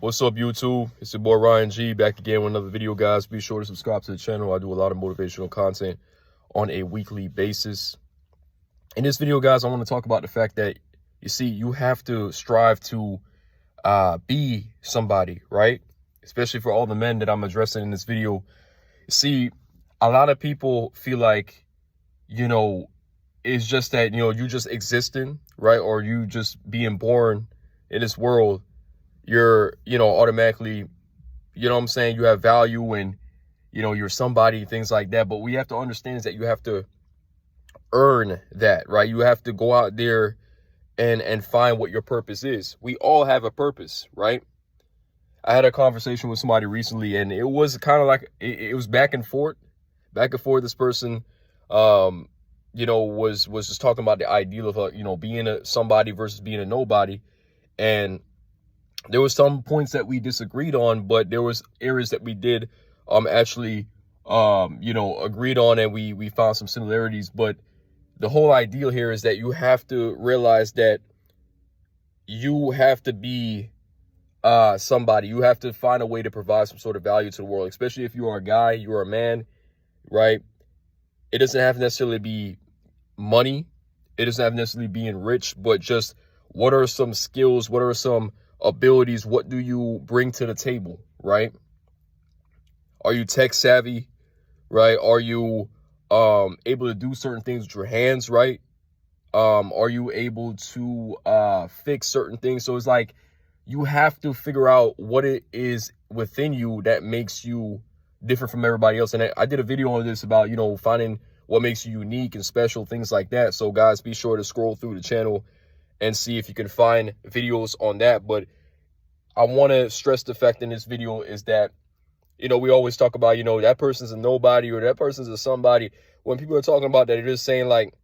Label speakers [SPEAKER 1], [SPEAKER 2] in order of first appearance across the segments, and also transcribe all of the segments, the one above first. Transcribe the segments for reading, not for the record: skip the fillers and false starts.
[SPEAKER 1] What's up, YouTube? It's your boy Ryan G back again with another video, guys. Be sure to subscribe to the channel. I do a lot of motivational content on a weekly basis. In this video, guys, I want to talk about the fact that, you see, you have to strive to be somebody, right? Especially for all the men that I'm addressing in this video. You see, a lot of people feel like, it's just that, you just existing, right? Or you just being born in this world, you're, automatically, you have value and, you're somebody, things like that. But what you have to understand is that you have to earn that, right? You have to go out there and find what your purpose is. We all have a purpose, right? I had a conversation with somebody recently, and it was kind of like, it was back and forth. This person, was just talking about the ideal of, being somebody versus being a nobody. And there was some points that we disagreed on, but there was areas that we did agreed on, and we found some similarities. But the whole ideal here is that you have to realize that you have to be somebody. You have to find a way to provide some sort of value to the world, especially if you are a guy, you are a man, right? It doesn't have to necessarily be money. It doesn't have to necessarily being rich, but just what are some skills? What are some abilities? What do you bring to the table, right? Are you tech savvy, right? Are you able to do certain things with your hands, right? Are you able to fix certain things? So it's like you have to figure out what it is within you that makes you different from everybody else. And I did a video on this about, finding what makes you unique and special, things like that. So guys, be sure to scroll through the channel and see if you can find videos on that. But I want to stress the fact in this video is that, we always talk about, that person's a nobody or that person's a somebody. When people are talking about that, they're just saying like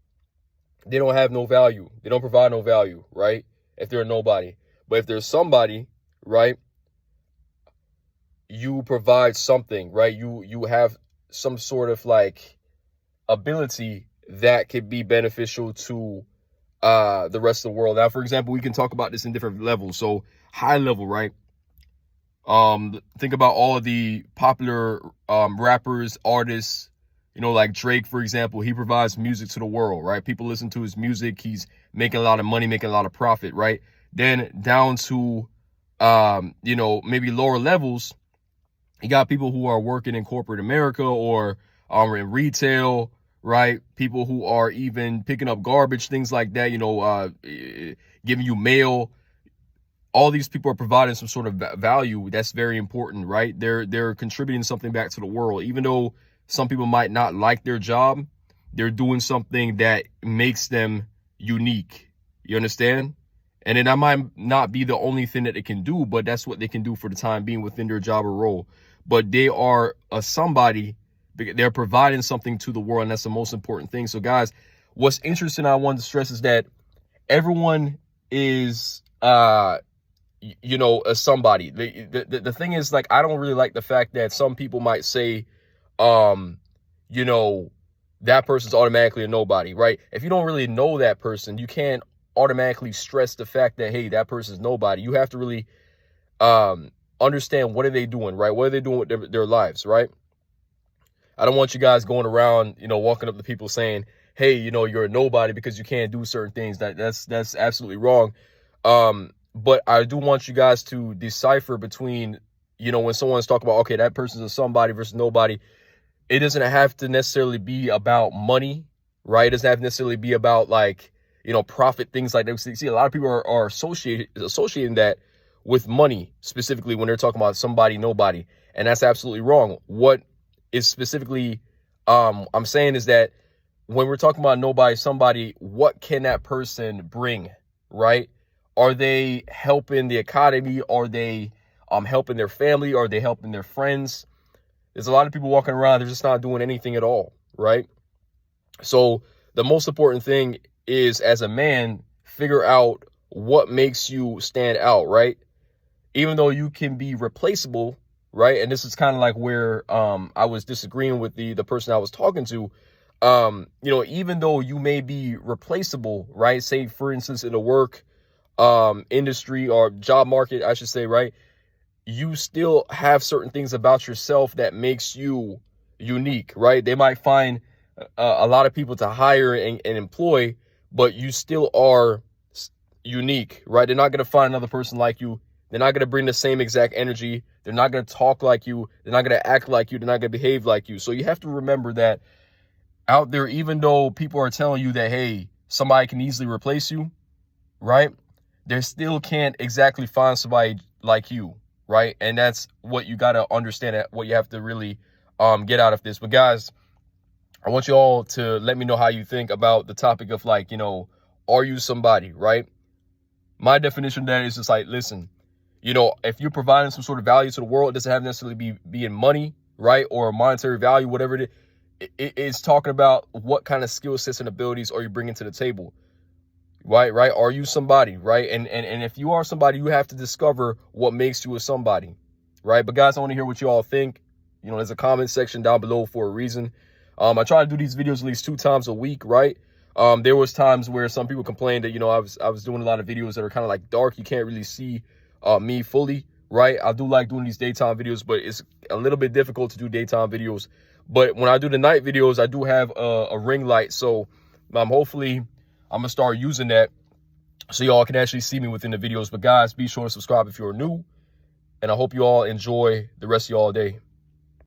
[SPEAKER 1] they don't have no value. They don't provide no value, right? If they're a nobody. But if there's somebody, right, you provide something, right? You have some sort of like ability that could be beneficial to the rest of the world. Now, for example, we can talk about this in different levels. So high level, right? Think about all of the popular rappers, artists, like Drake, for example. He provides music to the world, right? People listen to his music. He's making a lot of money, making a lot of profit, right? Then down to, maybe lower levels, you got people who are working in corporate America or in retail, right? People who are even picking up garbage, things like that, giving you mail. All these people are providing some sort of value. That's very important, right? They're contributing something back to the world. Even though some people might not like their job, they're doing something that makes them unique. You understand? And then that might not be the only thing that they can do, but that's what they can do for the time being within their job or role. But they are a somebody. They're providing something to the world, and that's the most important thing. So guys, what's interesting, I want to stress, is that everyone is a somebody. The thing is, like, I don't really like the fact that some people might say that person's automatically a nobody, right? If you don't really know that person, you can't automatically stress the fact that, hey, that person's nobody. You have to really understand, what are they doing, right? What are they doing with their lives, right? I don't want you guys going around, walking up to people saying, hey, you're a nobody because you can't do certain things. That's absolutely wrong. But I do want you guys to decipher between, when someone's talking about, okay, that person's a somebody versus nobody, it doesn't have to necessarily be about money, right? It doesn't have to necessarily be about like, profit, things like that. See, a lot of people are associating that with money, specifically when they're talking about somebody, nobody. And that's absolutely wrong. What is specifically, I'm saying is that when we're talking about nobody, somebody, what can that person bring, right? Are they helping the economy? Are they helping their family? Are they helping their friends? There's a lot of people walking around, they're just not doing anything at all, right? So the most important thing is, as a man, figure out what makes you stand out, right? Even though you can be replaceable, right? And this is kind of like where I was disagreeing with the person I was talking to. Even though you may be replaceable, right? Say, for instance, in the work industry or job market, I should say, right? you still have certain things about yourself that makes you unique, right? They might find a lot of people to hire and employ, but you still are unique, right? They're not going to find another person like you. They're not going to bring the same exact energy. They're not going to talk like you. They're not going to act like you. They're not going to behave like you. So you have to remember that out there, even though people are telling you that, hey, somebody can easily replace you, right? They still can't exactly find somebody like you, right? And that's what you got to understand, what you have to really get out of this. But guys, I want you all to let me know how you think about the topic of, like, you know, are you somebody, right? My definition of that is just like, listen, you know, if you're providing some sort of value to the world, it doesn't have necessarily be in money, right? Or monetary value, whatever it is. It's talking about what kind of skill sets and abilities are you bringing to the table, right? Are you somebody, right? And if you are somebody, you have to discover what makes you a somebody, right? But guys, I want to hear what you all think. You know, there's a comment section down below for a reason. I try to do these videos at least 2 times a week, right? There was times where some people complained that, you know, I was doing a lot of videos that are kind of like dark. You can't really see me fully, right? I do like doing these daytime videos, but it's a little bit difficult to do daytime videos. But when I do the night videos, I do have a ring light. So hopefully I'm going to start using that so y'all can actually see me within the videos. But guys, be sure to subscribe if you're new. And I hope you all enjoy the rest of y'all day.